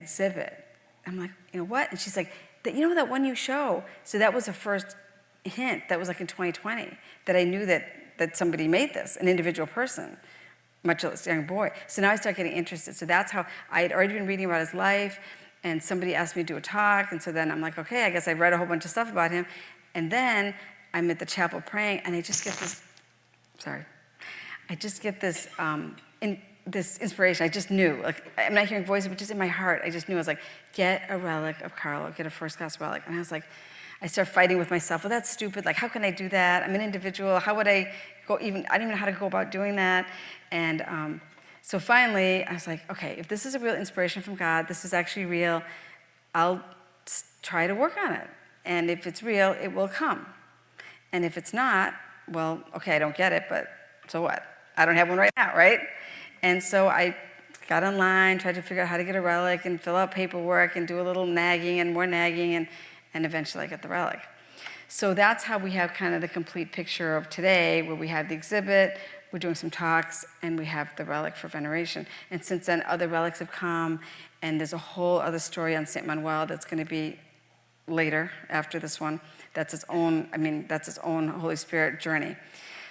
exhibit. I'm like, you know what? And she's like, you know that one you show? So that was the first hint. That was like in 2020 that I knew that somebody made this, an individual person, much less a young boy. So now I start getting interested. So that's how I had already been reading about his life, and somebody asked me to do a talk, and so then I'm like, okay, I guess I read a whole bunch of stuff about him. And then I'm at the chapel praying, and I just get this, this inspiration. I just knew, like, I'm not hearing voices, but just in my heart, I just knew. I was like, get a relic of Carlo, get a first-class relic. And I was like, I started fighting with myself. Well, that's stupid. Like, how can I do that? I'm an individual. How would I go I didn't even know how to go about doing that. And so finally, I was like, okay, if this is a real inspiration from God, this is actually real, I'll try to work on it. And if it's real, it will come. And if it's not, well, okay, I don't get it, but so what? I don't have one right now, right? And so I got online, tried to figure out how to get a relic and fill out paperwork and do a little nagging and more nagging, and eventually I got the relic. So that's how we have kind of the complete picture of today, where we have the exhibit, we're doing some talks, and we have the relic for veneration. And since then, other relics have come, and there's a whole other story on St. Manuel that's going to be later, after this one. That's its own, that's its own Holy Spirit journey.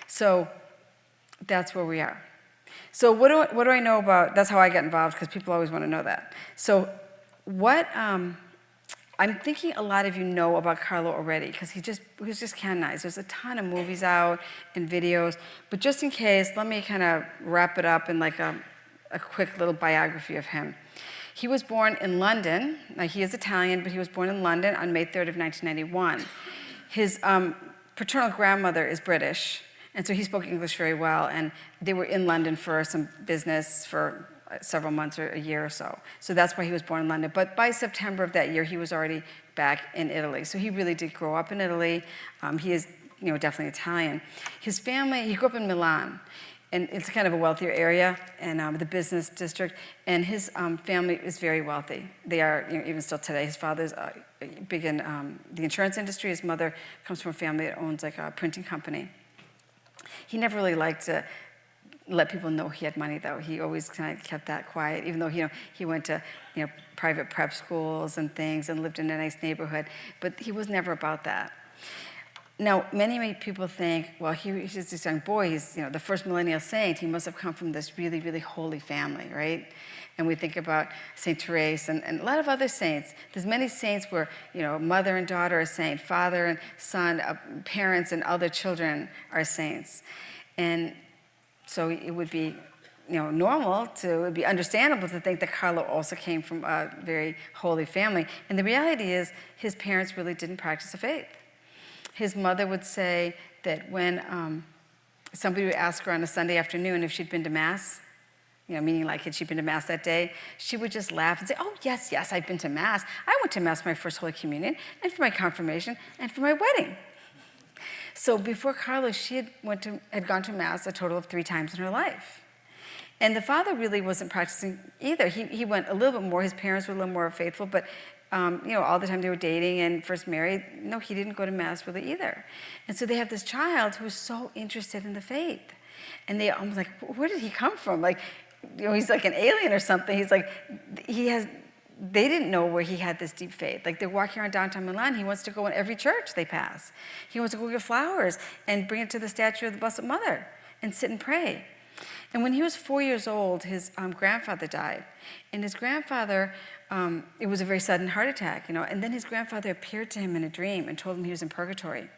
So that's where we are. So what do I know about, that's how I got involved, because people always want to know that. So what, I'm thinking a lot of you know about Carlo already, because he was just canonized. There's a ton of movies out and videos, but just in case, let me kind of wrap it up in like a quick little biography of him. He was born in London. Now, he is Italian, but he was born in London on May 3rd of 1991. His paternal grandmother is British, and so he spoke English very well, and they were in London for some business for several months or a year or so. So that's why he was born in London. But by September of that year, he was already back in Italy. So he really did grow up in Italy. He is, definitely Italian. His family, he grew up in Milan, and it's kind of a wealthier area, and the business district. And his family is very wealthy. They are, even still today. His father's big in the insurance industry. His mother comes from a family that owns like a printing company. He never really liked to let people know he had money, though. He always kind of kept that quiet, even though he went to private prep schools and things and lived in a nice neighborhood. But he was never about that. Now, many people think, well, he's just this young boy. He's the first millennial saint. He must have come from this really, really holy family, right? And we think about Saint Therese and a lot of other saints. There's many saints where mother and daughter are saint, father and son, parents and other children are saints, and so it would be, normal it would be understandable to think that Carlo also came from a very holy family. And the reality is, his parents really didn't practice the faith. His mother would say that when somebody would ask her on a Sunday afternoon if she'd been to Mass, meaning like had she been to Mass that day, she would just laugh and say, oh, yes, I've been to Mass. I went to Mass for my first Holy Communion, and for my confirmation, and for my wedding. So before Carlo, she had gone to Mass a total of 3 times in her life. And the father really wasn't practicing either. He went a little bit more. His parents were a little more faithful, but all the time they were dating and first married, no, he didn't go to Mass really either. And so they have this child who's so interested in the faith. And they almost like, where did he come from? Like, he's like an alien or something. He's like, they didn't know where he had this deep faith. Like, they're walking around downtown Milan. He wants to go in every church they pass. He wants to go get flowers and bring it to the statue of the Blessed Mother and sit and pray. And when he was 4 years old, his grandfather died. And his grandfather, it was a very sudden heart attack, and then his grandfather appeared to him in a dream and told him he was in purgatory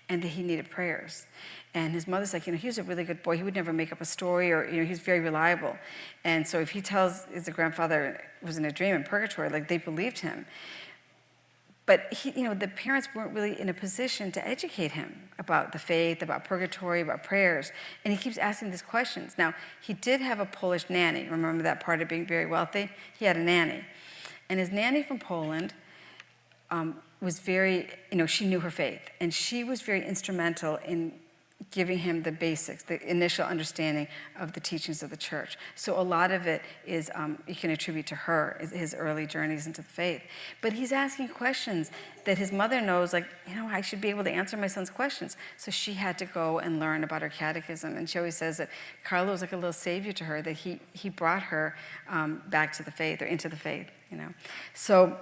and that he needed prayers. And his mother's like, he was a really good boy. He would never make up a story, or, he's very reliable. And so if he tells his grandfather was in a dream in purgatory, like, they believed him. But the parents weren't really in a position to educate him about the faith, about purgatory, about prayers. And he keeps asking these questions. Now, he did have a Polish nanny. Remember that part of being very wealthy? He had a nanny. And his nanny from Poland was very, she knew her faith. And she was very instrumental in giving him the basics, the initial understanding of the teachings of the church. So a lot of it is, you can attribute to her, his early journeys into the faith. But he's asking questions that his mother knows, like, I should be able to answer my son's questions. So she had to go and learn about her catechism. And she always says that Carlo was like a little savior to her, that he brought her back to the faith, or into the faith, So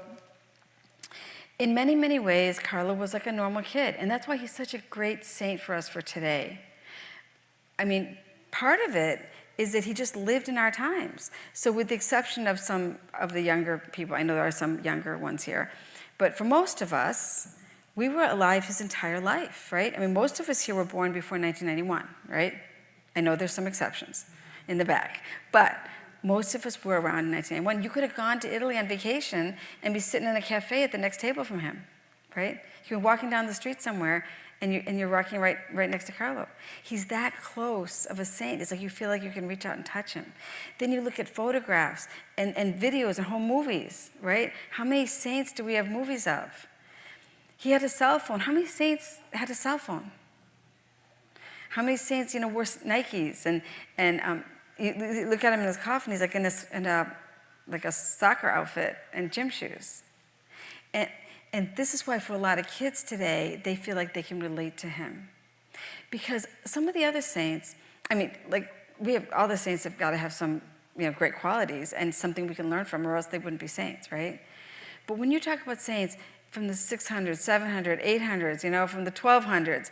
in many, many ways, Carlo was like a normal kid, and that's why he's such a great saint for us for today. I mean, part of it is that he just lived in our times. So with the exception of some of the younger people, I know there are some younger ones here, but for most of us, we were alive his entire life, right? I mean, most of us here were born before 1991, right? I know there's some exceptions in the back, but most of us were around in 1991. You could have gone to Italy on vacation and be sitting in a cafe at the next table from him, right? You were walking down the street somewhere and you're walking right next to Carlo. He's that close of a saint. It's like you feel like you can reach out and touch him. Then you look at photographs and videos and home movies, right? How many saints do we have movies of? He had a cell phone. How many saints had a cell phone? How many saints, wore Nikes and you look at him in his coffin, he's like in a soccer outfit and gym shoes. And this is why for a lot of kids today, they feel like they can relate to him. Because some of the other saints, all the saints have got to have some, great qualities and something we can learn from, or else they wouldn't be saints, right? But when you talk about saints from the 600s, 700s, 800s, from the 1200s,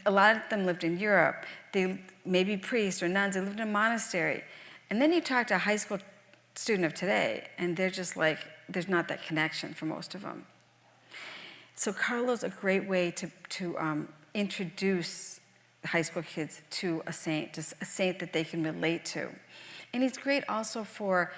a lot of them lived in Europe. They may be priests or nuns. They lived in a monastery. And then you talk to a high school student of today, and they're just like, there's not that connection for most of them. So Carlo's a great way to introduce high school kids to a saint that they can relate to. And he's great also for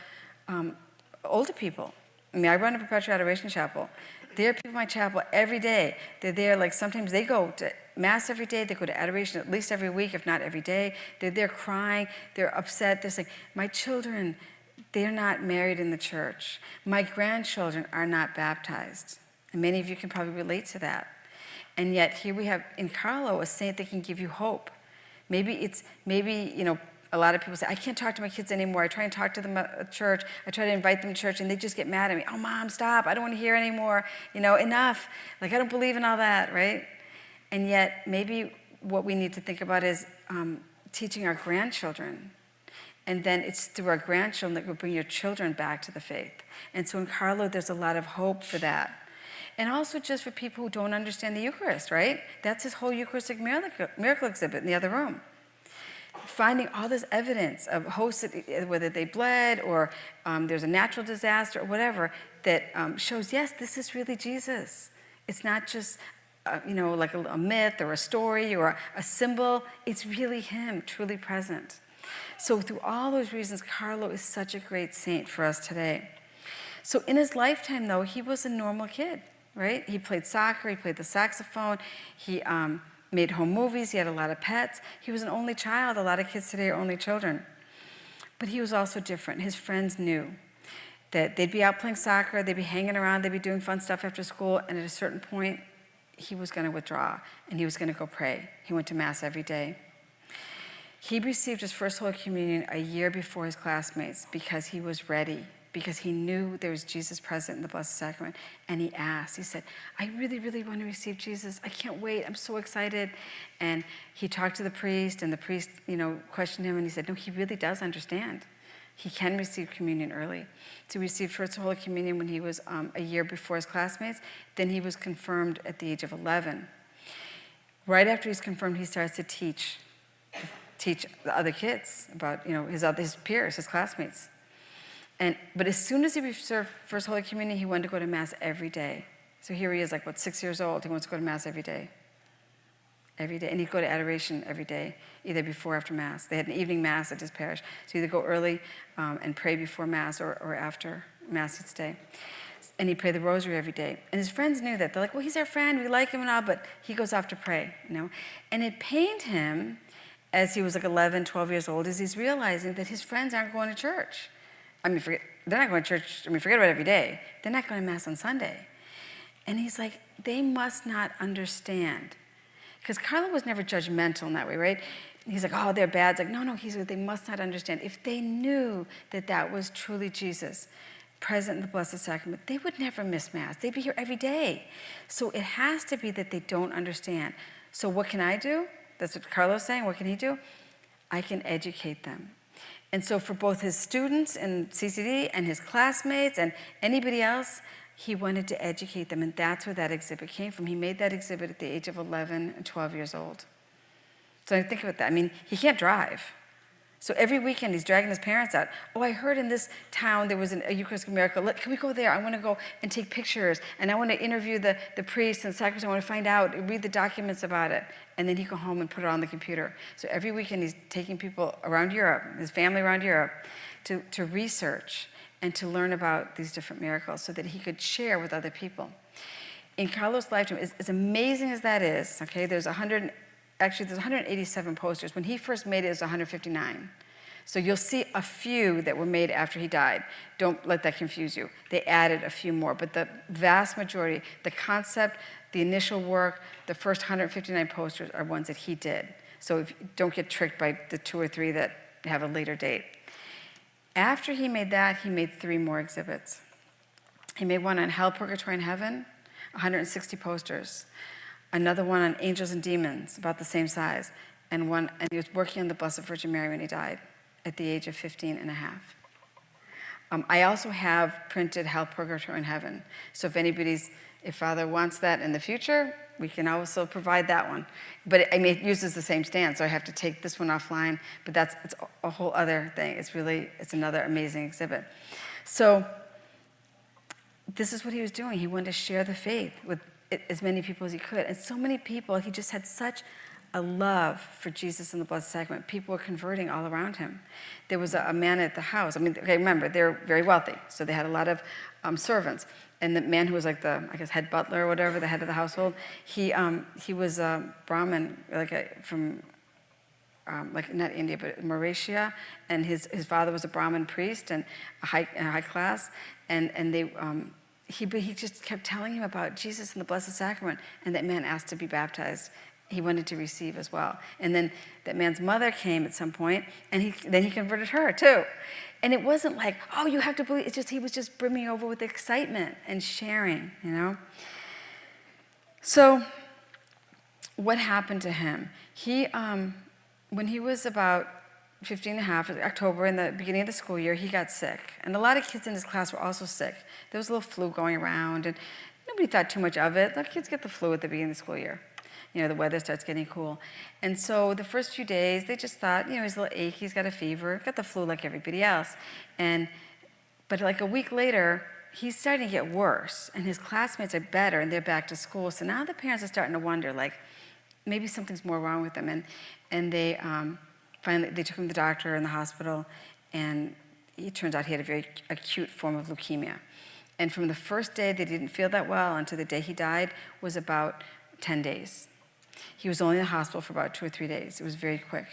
older people. I run a perpetual adoration chapel. There are people in my chapel every day. They're there, like sometimes they go to Mass every day, they go to adoration at least every week, if not every day. They're there crying, they're upset. They're saying, my children, they're not married in the church. My grandchildren are not baptized. And many of you can probably relate to that. And yet here we have in Carlo a saint that can give you hope. Maybe a lot of people say, I can't talk to my kids anymore. I try and talk to them at church. I try to invite them to church, and they just get mad at me. Oh, Mom, stop. I don't want to hear anymore. Enough. Like, I don't believe in all that, right? And yet, maybe what we need to think about is teaching our grandchildren. And then it's through our grandchildren that we'll bring your children back to the faith. And so in Carlo, there's a lot of hope for that. And also just for people who don't understand the Eucharist, right? That's his whole Eucharistic miracle exhibit in the other room. Finding all this evidence of hosts, whether they bled or there's a natural disaster or whatever, that shows, yes, this is really Jesus. It's not just, like a myth or a story or a symbol. It's really him, truly present. So through all those reasons, Carlo is such a great saint for us today. So in his lifetime, though, he was a normal kid, right? He played soccer, he played the saxophone, he made home movies, he had a lot of pets. He was an only child. A lot of kids today are only children. But he was also different. His friends knew that they'd be out playing soccer, they'd be hanging around, they'd be doing fun stuff after school, and at a certain point, he was going to withdraw, and he was going to go pray. He went to Mass every day. He received his first Holy Communion a year before his classmates because he was ready, because he knew there was Jesus present in the Blessed Sacrament, and he asked. He said, I really, really want to receive Jesus. I can't wait. I'm so excited. And he talked to the priest, and the priest, questioned him, and he said, no, he really does understand. He can receive communion early. So he received First Holy Communion when he was a year before his classmates. Then he was confirmed at the age of 11. Right after he's confirmed, he starts to teach the other kids about, his peers, his classmates. But as soon as he received First Holy Communion, he wanted to go to Mass every day. So here he is, 6 years old. He wants to go to Mass every day. Every day. And he'd go to adoration every day, either before or after Mass. They had an evening Mass at his parish. So either go early and pray before Mass or after Mass he'd stay. And he'd pray the rosary every day. And his friends knew that. They're like, well, he's our friend. We like him and all, but he goes off to pray, And it pained him as he was 11, 12 years old, as he's realizing that his friends aren't going to church. They're not going to church. Forget about every day. They're not going to Mass on Sunday. And he's like, they must not understand. Because Carlo was never judgmental in that way, right? He's like, oh, they're bad. It's like, no, they must not understand. If they knew that that was truly Jesus, present in the Blessed Sacrament, they would never miss Mass. They'd be here every day. So it has to be that they don't understand. So what can I do? That's what Carlo's saying. What can he do? I can educate them. And so for both his students in CCD and his classmates and anybody else, he wanted to educate them. And that's where that exhibit came from. He made that exhibit at the age of 11 and 12 years old. So think about that. I mean, he can't drive. So every weekend he's dragging his parents out. Oh, I heard in this town there was a Eucharistic miracle. Look, can we go there? I want to go and take pictures. And I want to interview the priest and sacristan. I want to find out, read the documents about it. And then he'd go home and put it on the computer. So every weekend he's taking people around Europe, his family around Europe, to research and to learn about these different miracles so that he could share with other people. In Carlos' lifetime, as amazing as that is, okay, there's 187 posters. When he first made it, it was 159. So you'll see a few that were made after he died. Don't let that confuse you. They added a few more, but the vast majority, the concept, the initial work, the first 159 posters are ones that he did. So don't get tricked by the 2 or 3 that have a later date. After he made that, he made 3 more exhibits. He made one on Hell, Purgatory, and Heaven, 160 posters. Another one on angels and demons, about the same size. And he was working on the Blessed Virgin Mary when he died at the age of 15 and a half. I also have printed Hell, Purgatory, and Heaven. So if Father wants that in the future, we can also provide that one. But it uses the same stand, so I have to take this one offline. But it's a whole other thing. It's another amazing exhibit. So this is what he was doing. He wanted to share the faith with as many people as he could. And so many people, he just had such a love for Jesus and the Blessed Sacrament. People were converting all around him. There was a man at the house. I mean, okay, remember, they're very wealthy, so they had a lot of servants. And the man who was like the, I guess, head butler or whatever, the head of the household, he was a Brahmin, from not India, but Mauritius, and his father was a Brahmin priest and a high class, and he just kept telling him about Jesus and the Blessed Sacrament, and that man asked to be baptized. He wanted to receive as well. And then that man's mother came at some point, and then he converted her too. And it wasn't like, oh, you have to believe. It's just he was just brimming over with excitement and sharing, you know. So what happened to him? He, when he was about 15 and a half, October, in the beginning of the school year, he got sick. And a lot of kids in his class were also sick. There was a little flu going around, and nobody thought too much of it. The kids get the flu at the beginning of the school year. You know, the weather starts getting cool. And so the first few days, they just thought, you know, he's a little achy, he's got a fever, got the flu like everybody else. But like a week later, he's starting to get worse, and his classmates are better, and they're back to school. So now the parents are starting to wonder, like, maybe something's more wrong with him. And they finally, they took him to the doctor in the hospital, and it turns out he had a very acute form of leukemia. And from the first day they didn't feel that well until the day he died was about 10 days. He was only in the hospital for about 2 or 3 days. It was very quick.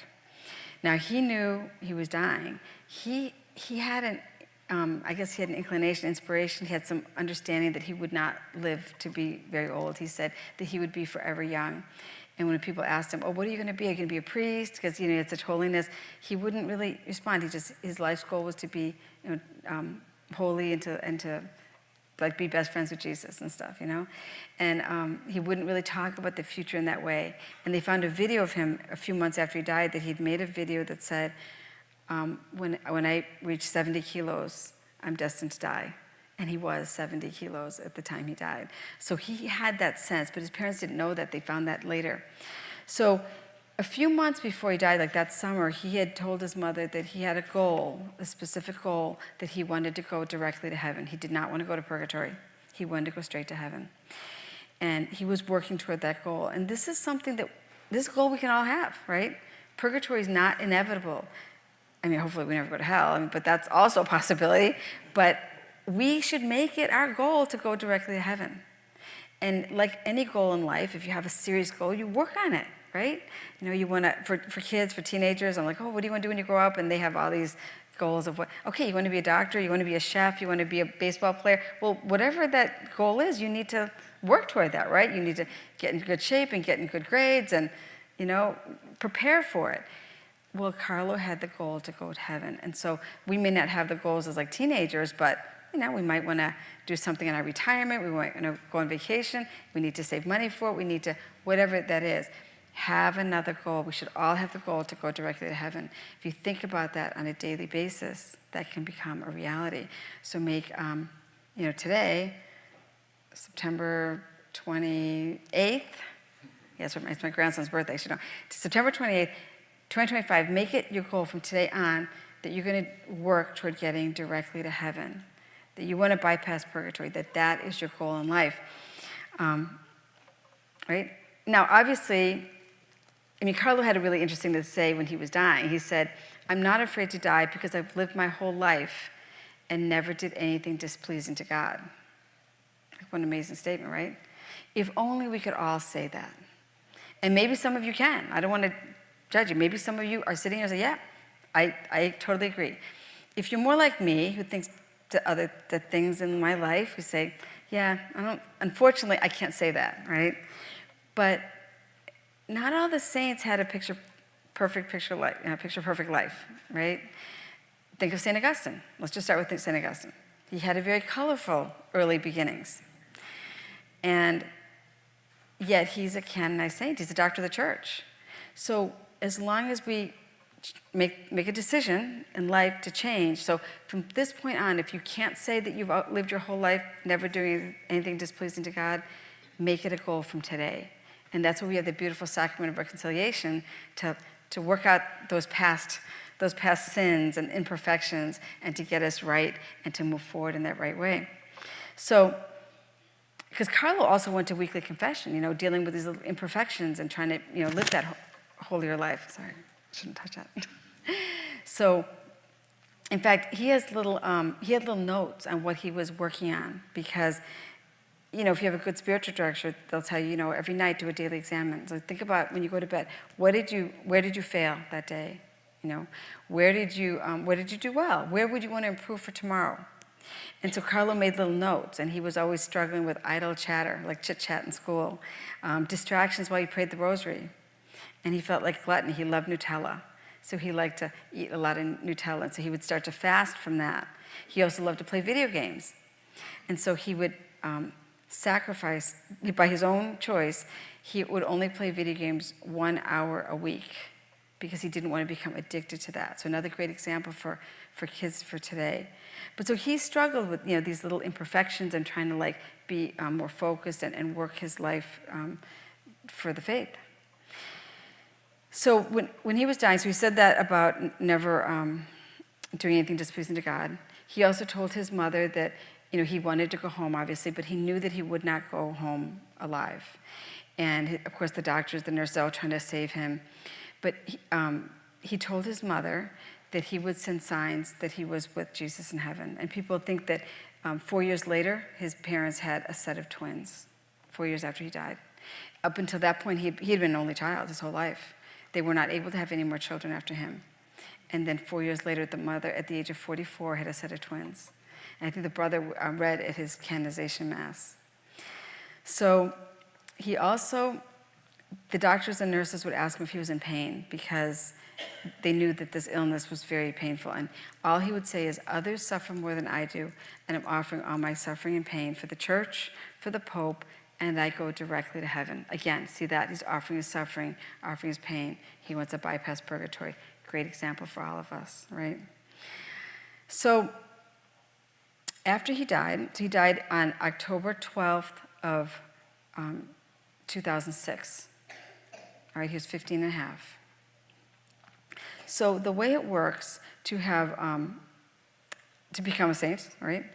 Now, he knew he was dying. He had I guess he had an inclination, inspiration. He had some understanding that he would not live to be very old. He said that he would be forever young. And when people asked him, oh, what are you going to be? Are you going to be a priest? Because, you know, he had such holiness. He wouldn't really respond. His life's goal was to be, you know, holy and to like be best friends with Jesus and stuff, you know? And he wouldn't really talk about the future in that way. And they found a video of him a few months after he died that he'd made a video that said, when I reach 70 kilos, I'm destined to die. And he was 70 kilos at the time he died. So he had that sense, but his parents didn't know that. They found that later. So a few months before he died, like that summer, he had told his mother that he had a goal, a specific goal, that he wanted to go directly to heaven. He did not want to go to purgatory. He wanted to go straight to heaven. And he was working toward that goal. And this is something this goal we can all have, right? Purgatory is not inevitable. I mean, hopefully we never go to hell, but that's also a possibility. But we should make it our goal to go directly to heaven. And like any goal in life, if you have a serious goal, you work on it, right? You know, you want to, for kids, for teenagers, I'm like, oh, what do you want to do when you grow up? And they have all these goals of what, okay, you want to be a doctor, you want to be a chef, you want to be a baseball player. Well, whatever that goal is, you need to work toward that, right? You need to get in good shape and get in good grades and, prepare for it. Well, Carlo had the goal to go to heaven. And so we may not have the goals as like teenagers, but we might want to do something in our retirement. We might want to go on vacation. We need to save money for it. We need to, whatever that is, have another goal. We should all have the goal to go directly to heaven. If you think about that on a daily basis, that can become a reality. So make, today, September 28th, yes, it's my grandson's birthday, I should know. September 28th, 2025, make it your goal from today on that you're going to work toward getting directly to heaven, that you want to bypass purgatory, that is your goal in life. Right? Now, obviously, Carlo had a really interesting thing to say when he was dying. He said, I'm not afraid to die because I've lived my whole life and never did anything displeasing to God. What an amazing statement, right? If only we could all say that. And maybe some of you can. I don't want to judge you. Maybe some of you are sitting here and say, yeah, I totally agree. If you're more like me, who thinks the things in my life, who say, yeah, unfortunately, I can't say that, right? But not all the saints had a picture-perfect life, right? Think of St. Augustine. Let's just start with St. Augustine. He had a very colorful early beginnings. And yet he's a canonized saint. He's a doctor of the church. So as long as we make a decision in life to change, so from this point on, if you can't say that you've outlived your whole life never doing anything displeasing to God, make it a goal from today. And that's why we have the beautiful sacrament of reconciliation to work out those past sins and imperfections and to get us right and to move forward in that right way. So, because Carlo also went to weekly confession, dealing with these little imperfections and trying to, live that holier life. Sorry, I shouldn't touch that. So, in fact, he had little notes on what he was working on because, if you have a good spiritual director, they'll tell you, every night do a daily examine. So think about when you go to bed, where did you fail that day? Where did you do well? Where would you want to improve for tomorrow? And so Carlo made little notes, and he was always struggling with idle chatter, like chit-chat in school, distractions while he prayed the rosary. And he felt like glutton. He loved Nutella. So he liked to eat a lot of Nutella, and so he would start to fast from that. He also loved to play video games. And so he would sacrifice, by his own choice, he would only play video games 1 hour a week because he didn't want to become addicted to that. So another great example for kids for today. But so he struggled with these little imperfections and trying to be more focused and work his life for the faith. So when he was dying, so he said that about never doing anything displeasing to God. He also told his mother that he wanted to go home, obviously, but he knew that he would not go home alive. And of course, the doctors, the nurses, all trying to save him. But he told his mother that he would send signs that he was with Jesus in heaven. And people think that 4 years later, his parents had a set of twins, 4 years after he died. Up until that point, he had been an only child his whole life. They were not able to have any more children after him. And then 4 years later, the mother, at the age of 44, had a set of twins. And I think the brother read at his canonization mass. So he also, the doctors and nurses would ask him if he was in pain because they knew that this illness was very painful. And all he would say is, others suffer more than I do, and I'm offering all my suffering and pain for the church, for the Pope, and I go directly to heaven. Again, see that? He's offering his suffering, offering his pain. He wants to bypass purgatory. Great example for all of us, right? So after he died on October 12th of 2006. All right, he was 15 and a half. So the way it works to have, to become a saint, right,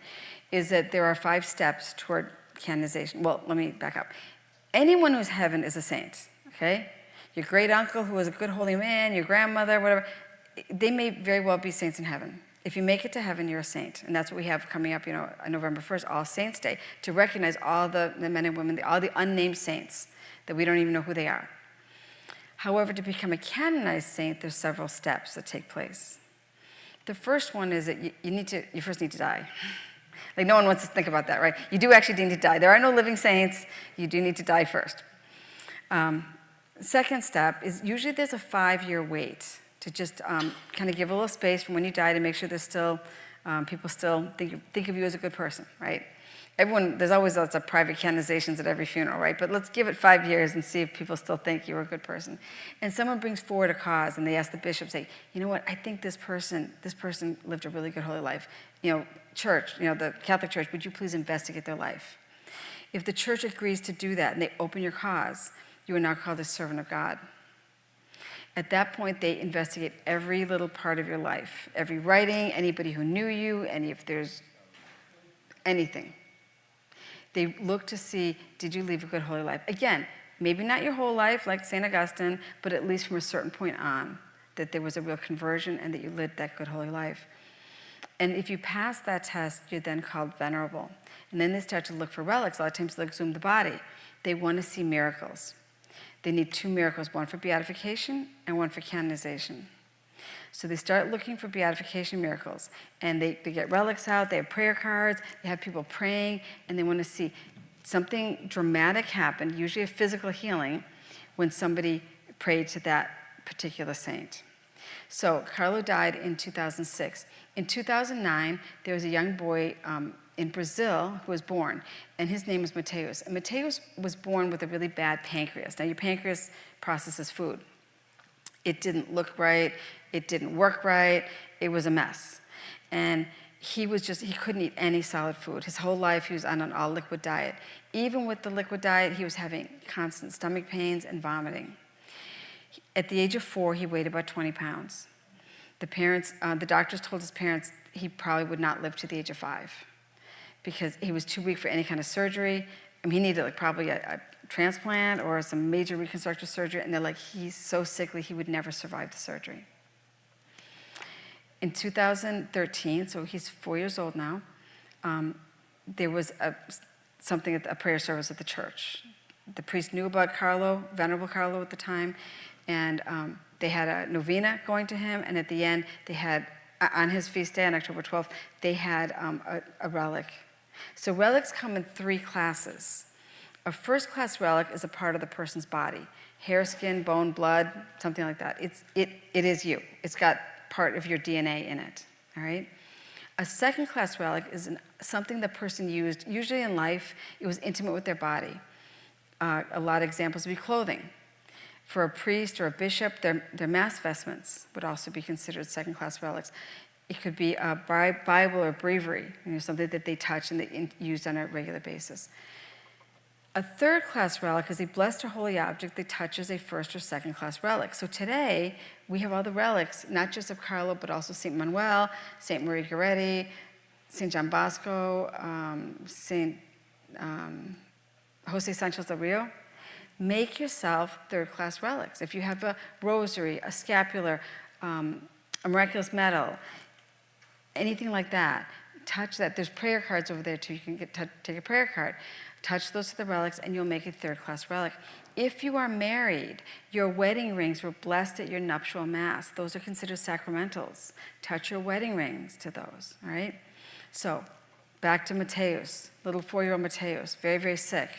is that there are 5 steps toward canonization. Well, let me back up. Anyone who's heaven is a saint, okay? Your great uncle who was a good holy man, your grandmother, whatever, they may very well be saints in heaven. If you make it to heaven, you're a saint. And that's what we have coming up, on November 1st, All Saints Day, to recognize all the men and women, all the unnamed saints that we don't even know who they are. However, to become a canonized saint, there's several steps that take place. The first one is that you first need to die. Like, no one wants to think about that, right? You do actually need to die. There are no living saints. You do need to die first. Second step is usually there's a 5-year wait to just kind of give a little space from when you die to make sure there's still, people still think of you as a good person, right? There's always lots of private canonizations at every funeral, right? But let's give it 5 years and see if people still think you're a good person. And someone brings forward a cause and they ask the bishop, say, you know what, I think this person lived a really good holy life. Church, the Catholic Church, would you please investigate their life? If the church agrees to do that and they open your cause, you are now called a servant of God. At that point, they investigate every little part of your life, every writing, anybody who knew you, and if there's anything. They look to see, did you live a good holy life? Again, maybe not your whole life like St. Augustine, but at least from a certain point on, that there was a real conversion and that you lived that good holy life. And if you pass that test, you're then called venerable. And then they start to look for relics. A lot of times they exhume the body. They want to see miracles. They need 2 miracles, one for beatification and one for canonization. So they start looking for beatification miracles. And they get relics out, they have prayer cards, they have people praying, and they want to see something dramatic happen, usually a physical healing, when somebody prayed to that particular saint. So Carlo died in 2006. In 2009, there was a young boy in Brazil who was born, and his name was Mateus. And Mateus was born with a really bad pancreas. Now, your pancreas processes food. It didn't look right. It didn't work right. It was a mess. And he couldn't eat any solid food. His whole life, he was on an all-liquid diet. Even with the liquid diet, he was having constant stomach pains and vomiting. At the age of 4, he weighed about 20 pounds. The doctors told his parents he probably would not live to the age of 5 because he was too weak for any kind of surgery. I mean, he needed probably a transplant or some major reconstructive surgery, and they're like, he's so sickly, he would never survive the surgery. In 2013, so he's 4 years old now, there was a prayer service at the church. The priest knew about Carlo, Venerable Carlo at the time, and they had a novena going to him, and at the end, they had, on his feast day on October 12th, they had a relic. So relics come in 3 classes. A first-class relic is a part of the person's body, hair, skin, bone, blood, something like that. It is you. It's got part of your DNA in it, all right? A second-class relic is something the person used, usually in life, it was intimate with their body. A lot of examples would be clothing. For a priest or a bishop, their mass vestments would also be considered second-class relics. It could be a Bible or breviary, something that they touch and they use on a regular basis. A third-class relic is a blessed or holy object that touches a first or second-class relic. So today, we have all the relics, not just of Carlo, but also St. Manuel, St. Maria Goretti, St. John Bosco, St. Jose Sanchez del Rio. Make yourself third-class relics. If you have a rosary, a scapular, a miraculous medal, anything like that, touch that. There's prayer cards over there too. You can take a prayer card. Touch those to the relics and you'll make a third-class relic. If you are married, your wedding rings were blessed at your nuptial mass. Those are considered sacramentals. Touch your wedding rings to those, all right? So back to Mateus, little 4-year-old Mateus, very, very sick,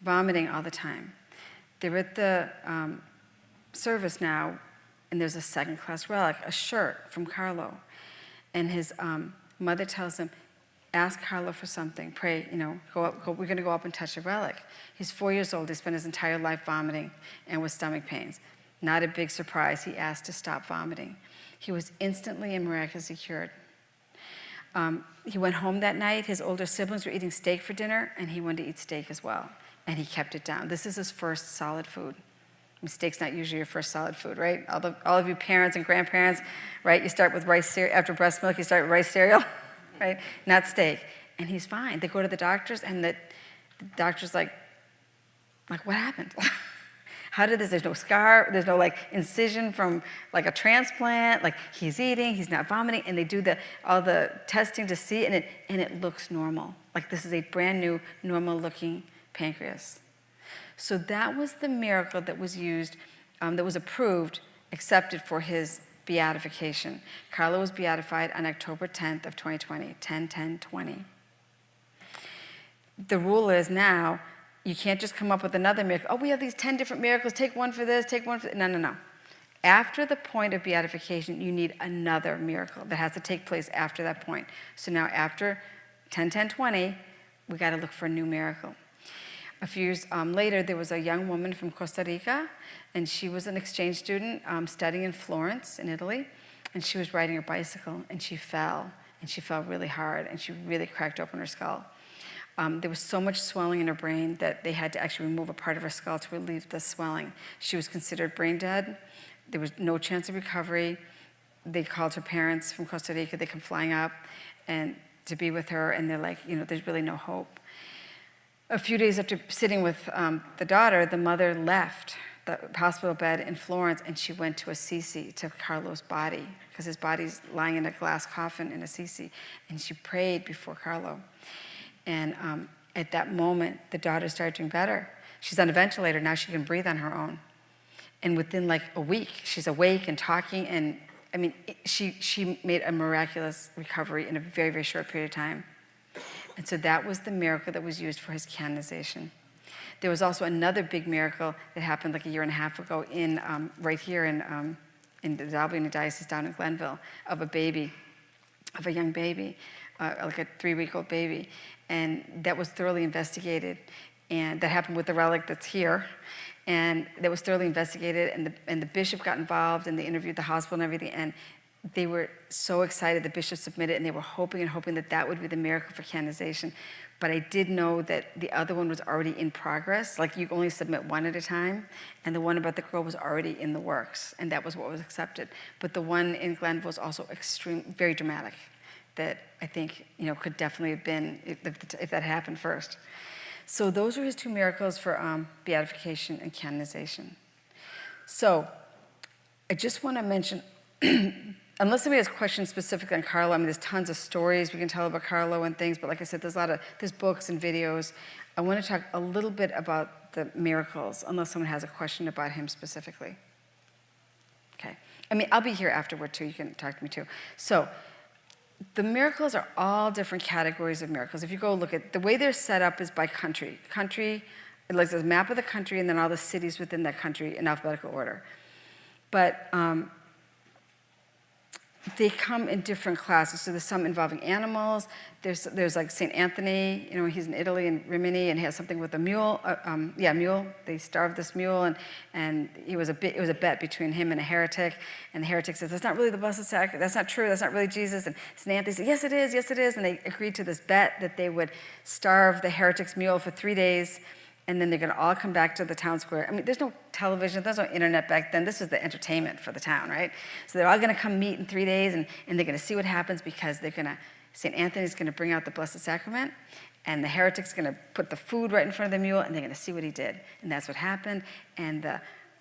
vomiting all the time. They're at the service now, and there's a second-class relic, a shirt from Carlo. And his mother tells him, ask Carlo for something, pray, we're going to go up and touch a relic. He's 4 years old. He spent his entire life vomiting and with stomach pains. Not a big surprise. He asked to stop vomiting. He was instantly and miraculously cured. He went home that night. His older siblings were eating steak for dinner, and he wanted to eat steak as well. And he kept it down. This is his first solid food. Steak's not usually your first solid food, right? All of you parents and grandparents, right? You start with rice cereal. After breast milk, you start with rice cereal, right? Not steak. And he's fine. They go to the doctors, and the doctor's like, what happened? How did this? There's no scar. There's no incision from a transplant. He's eating. He's not vomiting. And they do all the testing to see, and it looks normal. This is a brand new, normal-looking pancreas. So that was the miracle that was used, that was approved, accepted for his beatification. Carlo was beatified on October 10th of 2020, 10/10/20. The rule is now, you can't just come up with another miracle. Oh, we have these 10 different miracles. Take one for this, take one for... No. After the point of beatification, you need another miracle that has to take place after that point. So now after 10/10/20, we got to look for a new miracle. A few years later, there was a young woman from Costa Rica, and she was an exchange student studying in Florence, in Italy, and she was riding her bicycle, and she fell really hard, and she really cracked open her skull. There was so much swelling in her brain that they had to actually remove a part of her skull to relieve the swelling. She was considered brain dead. There was no chance of recovery. They called her parents from Costa Rica. They come flying up and to be with her, and they're like, there's really no hope. A few days after sitting with the daughter, the mother left the hospital bed in Florence, and she went to Assisi, to Carlo's body, because his body's lying in a glass coffin in Assisi, and she prayed before Carlo. And at that moment, the daughter started doing better. She's on a ventilator, now she can breathe on her own. And within like a week, she's awake and talking, and I mean, she made a miraculous recovery in a very, very short period of time. And so that was the miracle that was used for his canonization. There was also another big miracle that happened like a year and a half ago in right here in the Albany Diocese down in Glenville, of a young baby, like a 3-week-old baby. And that was thoroughly investigated. And that happened with the relic that's here. And that was thoroughly investigated, and the bishop got involved, and they interviewed the hospital and everything, and they were so excited. The bishop submitted, and they were hoping that that would be the miracle for canonization. But I did know that the other one was already in progress. Like, you only submit one at a time, and the one about the girl was already in the works, and that was what was accepted. But the one in Glenville was also very dramatic, that I think, could definitely have been, if that happened first. So those are his 2 miracles for beatification and canonization. So I just want to mention, unless somebody has questions specifically on Carlo, I mean, there's tons of stories we can tell about Carlo and things, but like I said, there's books and videos. I want to talk a little bit about the miracles, unless someone has a question about him specifically. Okay. I mean, I'll be here afterward too. You can talk to me too. So the miracles are all different categories of miracles. If you go look at, the way they're set up is by country. Like there's a map of the country and then all the cities within that country in alphabetical order. But they come in different classes. So there's some involving animals. There's like St. Anthony, he's in Italy, in Rimini, and he has something with a mule. Mule. They starved this mule, and it was a bet between him and a heretic. And the heretic says, that's not really the Blessed Sacrament. That's not true. That's not really Jesus. And St. Anthony said, yes, it is. Yes, it is. And they agreed to this bet that they would starve the heretic's mule for 3 days, and then they're going to all come back to the town square. I mean, there's no television, there's no internet back then. This was the entertainment for the town, right? So they're all going to come meet in 3 days, and they're going to see what happens, because St. Anthony's going to bring out the Blessed Sacrament, and the heretic's going to put the food right in front of the mule, and they're going to see what he did. And that's what happened. And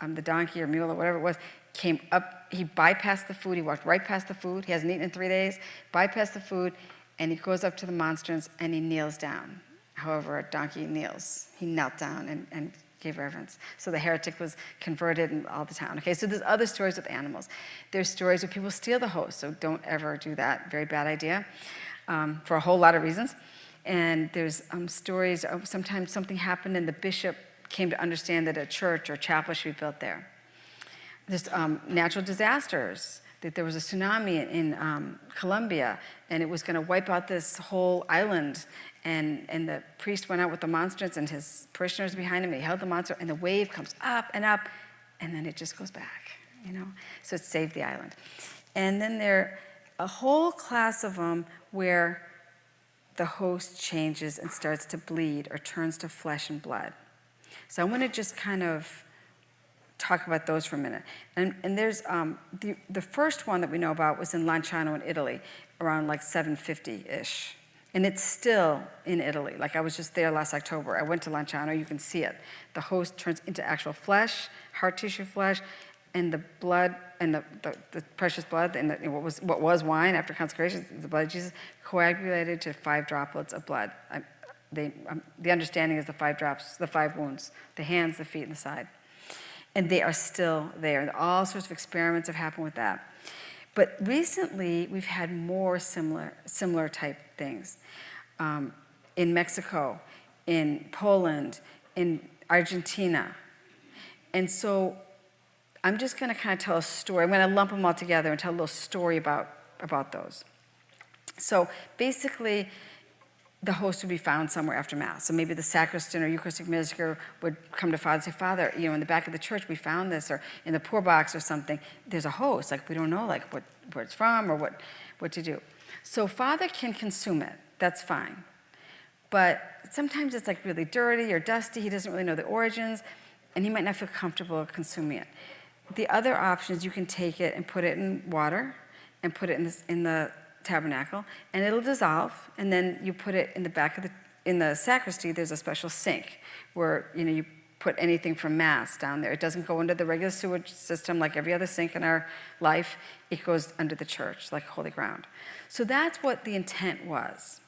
the donkey or mule or whatever it was came up. He bypassed the food. He walked right past the food. He hasn't eaten in 3 days. Bypassed the food, and he goes up to the monstrance, and he kneels down. However, a donkey kneels. He knelt down and gave reverence. So the heretic was converted in all the town. Okay, so there's other stories with animals. There's stories where people steal the host, so don't ever do that. Very bad idea, for a whole lot of reasons. And there's stories of sometimes something happened and the bishop came to understand that a church or chapel should be built there. There's natural disasters. That there was a tsunami in Colombia, and it was going to wipe out this whole island. And the priest went out with the monstrance, and his parishioners behind him. And he held the monster, and the wave comes up, and then it just goes back. So it saved the island. And then there are a whole class of them where the host changes and starts to bleed or turns to flesh and blood. So I want to just kind of talk about those for a minute. And there's the first one that we know about was in Lanciano in Italy, around like 750-ish. And it's still in Italy. Like, I was just there last October. I went to Lanciano. You can see it. The host turns into actual flesh, heart tissue flesh, and the blood, and the precious blood, and what was wine after consecration, the blood of Jesus, coagulated to 5 droplets of blood. The understanding is the 5 drops, the 5 wounds, the hands, the feet, and the side. And they are still there. And all sorts of experiments have happened with that. But recently, we've had more similar type things. In Mexico, in Poland, in Argentina. And so I'm just going to kind of tell a story. I'm going to lump them all together and tell a little story about those. So basically, the host would be found somewhere after Mass. So maybe the sacristan or Eucharistic minister would come to Father and say, Father, in the back of the church we found this, or in the poor box or something, there's a host. Like, we don't know where it's from or what to do. So Father can consume it. That's fine. But sometimes it's like really dirty or dusty. He doesn't really know the origins, and he might not feel comfortable consuming it. The other option is you can take it and put it in water and put it in the tabernacle, and it'll dissolve, and then you put it in the back of in the sacristy. There's a special sink where you put anything from Mass down there. It doesn't go into the regular sewage system like every other sink in our life. It goes under the church like holy ground. So that's what the intent was.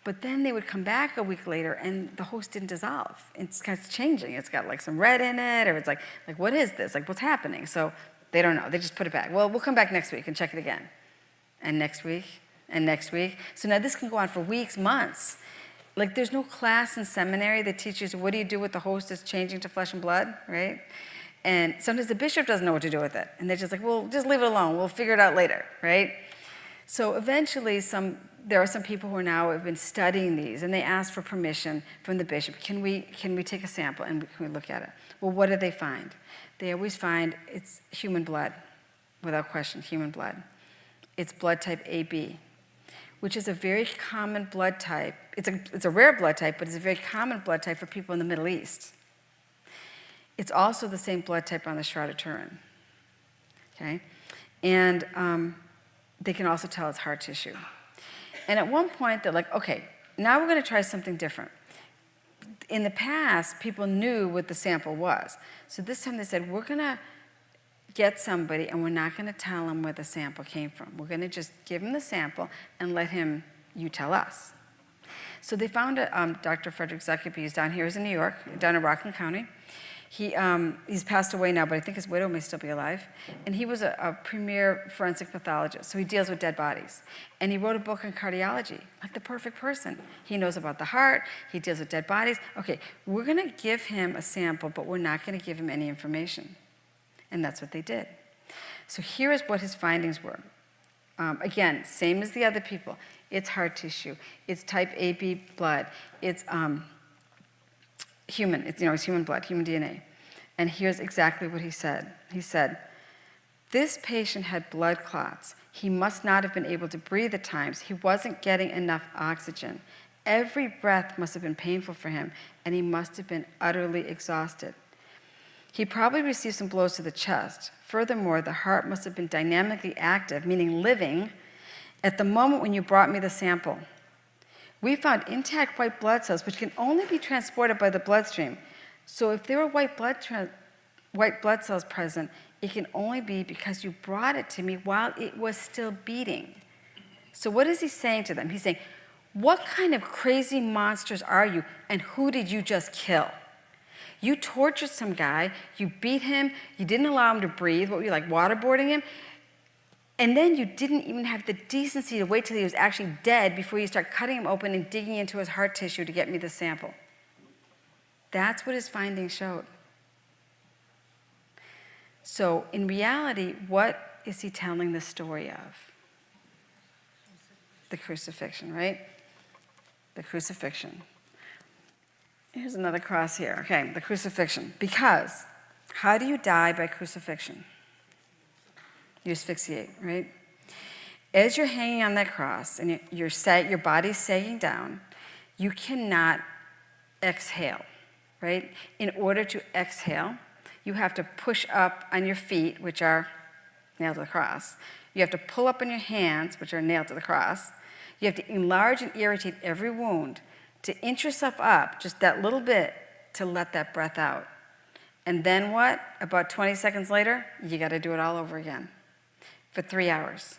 But then they would come back a week later, and the host didn't dissolve. It's kind of changing. It's got like some red in it, or it's like what is this? Like, what's happening? So they don't know. They just put it back. Well, we'll come back next week and check it again. And next week, and next week. So now this can go on for weeks, months. Like, there's no class in seminary that teaches what do you do with the host that's changing to flesh and blood, right? And sometimes the bishop doesn't know what to do with it. And they're just like, well, just leave it alone. We'll figure it out later, right? So eventually there are some people who have been studying these, and they ask for permission from the bishop. Can we take a sample and can we look at it? Well, what do they find? They always find it's human blood, without question, human blood. It's blood type AB, which is a very common blood type. It's a rare blood type, but it's a very common blood type for people in the Middle East. It's also the same blood type on the Shroud of Turin, okay? And they can also tell it's heart tissue. And at one point, they're like, okay, now we're going to try something different. In the past, people knew what the sample was. So this time they said, we're going to get somebody, and we're not going to tell him where the sample came from. We're going to just give him the sample and let you tell us. So they found Dr. Frederick Zuckerby. He's down here. He's in New York, down in Rockland County. He's passed away now, but I think his widow may still be alive. And he was a premier forensic pathologist, so he deals with dead bodies. And he wrote a book on cardiology, like the perfect person. He knows about the heart. He deals with dead bodies. Okay, we're going to give him a sample, but we're not going to give him any information. And that's what they did. So here is what his findings were. Again, same as the other people. It's heart tissue. It's type AB blood. It's human. It's human blood, human DNA. And here's exactly what he said. He said, this patient had blood clots. He must not have been able to breathe at times. He wasn't getting enough oxygen. Every breath must have been painful for him, and he must have been utterly exhausted. He probably received some blows to the chest. Furthermore, the heart must have been dynamically active, meaning living, at the moment when you brought me the sample. We found intact white blood cells, which can only be transported by the bloodstream. So if there were white blood cells present, it can only be because you brought it to me while it was still beating. So what is he saying to them? He's saying, what kind of crazy monsters are you, and who did you just kill? You tortured some guy, you beat him, you didn't allow him to breathe, what were you, like waterboarding him? And then you didn't even have the decency to wait till he was actually dead before you start cutting him open and digging into his heart tissue to get me the sample. That's what his findings showed. So in reality, what is he telling the story of? The crucifixion, right? The crucifixion. Here's another cross here. Okay, the crucifixion. Because how do you die by crucifixion? You asphyxiate, right? As you're hanging on that cross and your body's sagging down, you cannot exhale, right? In order to exhale, you have to push up on your feet, which are nailed to the cross. You have to pull up on your hands, which are nailed to the cross. You have to enlarge and irritate every wound to inch yourself up just that little bit to let that breath out. And then what? About 20 seconds later, you got to do it all over again for 3 hours.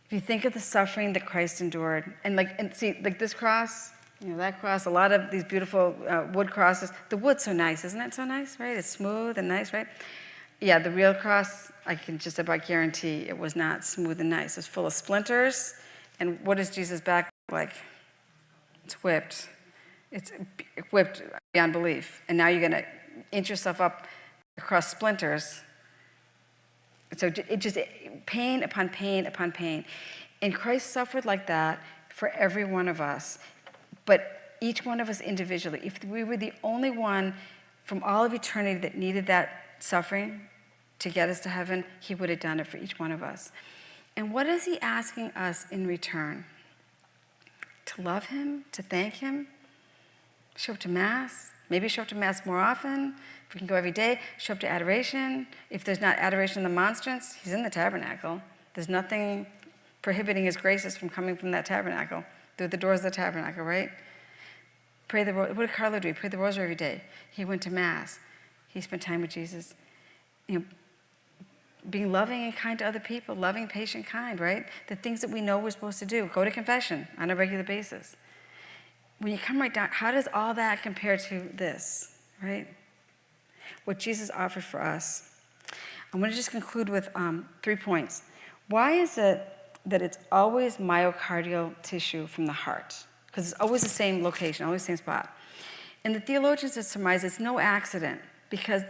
If you think of the suffering that Christ endured, and see, like this cross, that cross, a lot of these beautiful wood crosses, the wood's so nice, isn't it so nice, right? It's smooth and nice, right? yeah, the real cross, I can just about guarantee it was not smooth and nice. It was full of splinters. And what does Jesus' back look like? It's whipped. It's whipped beyond belief. And now you're going to inch yourself up across splinters. So it just, pain upon pain upon pain. And Christ suffered like that for every one of us. But each one of us individually, if we were the only one from all of eternity that needed that suffering to get us to heaven, he would have done it for each one of us. And what is he asking us in return? To love him, to thank him, show up to Mass, maybe show up to Mass more often. If we can go every day, show up to adoration. If there's not adoration in the monstrance, he's in the tabernacle. There's nothing prohibiting his graces from coming from that tabernacle, through the doors of the tabernacle, right? Pray the what did Carlo do? He prayed the rosary every day. He went to Mass. He spent time with Jesus. You know, being loving and kind to other people, loving, patient, kind, right? The things that we know we're supposed to do. Go to confession on a regular basis. When you come right down, how does all that compare to this, right? What Jesus offered for us. I'm going to just conclude with 3 points. Why is it that it's always myocardial tissue from the heart? Because it's always the same location, always the same spot. And the theologians have surmised it's no accident, because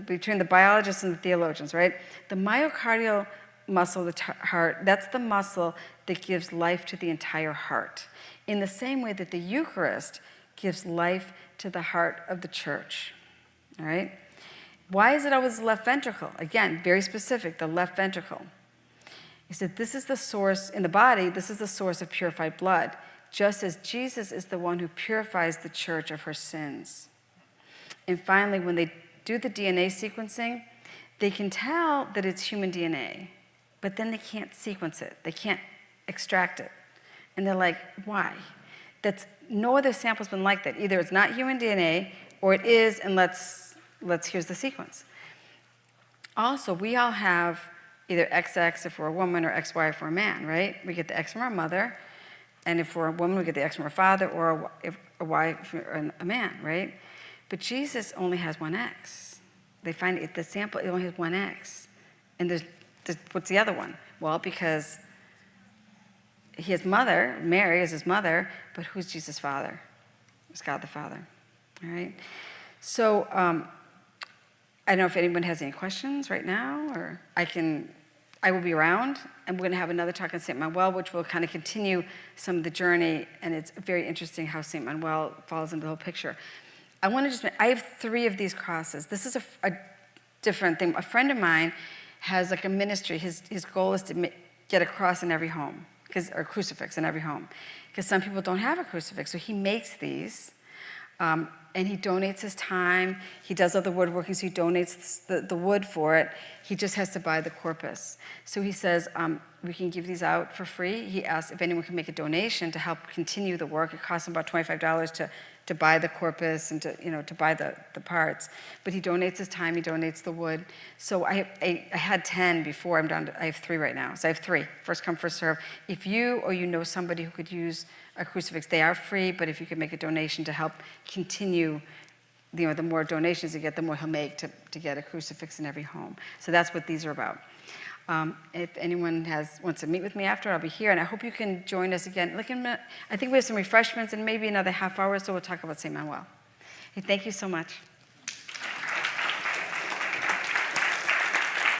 between the biologists and the theologians, right? The myocardial muscle of the heart, that's the muscle that gives life to the entire heart. In the same way that the Eucharist gives life to the heart of the church, all right? Why is it always the left ventricle? Again, very specific, the left ventricle. He said this is the source, in the body, this is the source of purified blood, just as Jesus is the one who purifies the church of her sins. And finally, when they do the DNA sequencing, they can tell that it's human DNA, but then they can't sequence it. They can't extract it. And they're like, why? No other sample's been like that. Either it's not human DNA, or it is, and here's the sequence. Also, we all have either XX if we're a woman, or XY if we're a man, right? We get the X from our mother, and if we're a woman, we get the X from our father, or a Y from a man, right? But Jesus only has one X. They find the sample, it only has one X. And what's the other one? Well, because his mother, Mary, is his mother, but who's Jesus' father? It's God the Father, all right? So I don't know if anyone has any questions right now, or I will be around, and we're going to have another talk on St. Manuel, which will kind of continue some of the journey, and it's very interesting how St. Manuel falls into the whole picture. I have 3 of these crosses. This is a different thing. A friend of mine has like a ministry. His goal is to get a cross in every home, or a crucifix in every home, because some people don't have a crucifix. So he makes these, and he donates his time. He does all the woodworking, so he donates the wood for it. He just has to buy the corpus. So he says, we can give these out for free. He asked if anyone can make a donation to help continue the work. It costs him about $25 to buy the corpus and to buy the parts. But he donates his time, he donates the wood. So I had 10 before, I have 3 right now. So I have 3, first come, first serve. If you or you know somebody who could use a crucifix, they are free, but if you could make a donation to help continue, the more donations you get, the more he'll make to get a crucifix in every home. So that's what these are about. If anyone wants to meet with me after, I'll be here, and I hope you can join us again. I think we have some refreshments and maybe another half hour, so we'll talk about St. Manuel. Hey, thank you so much.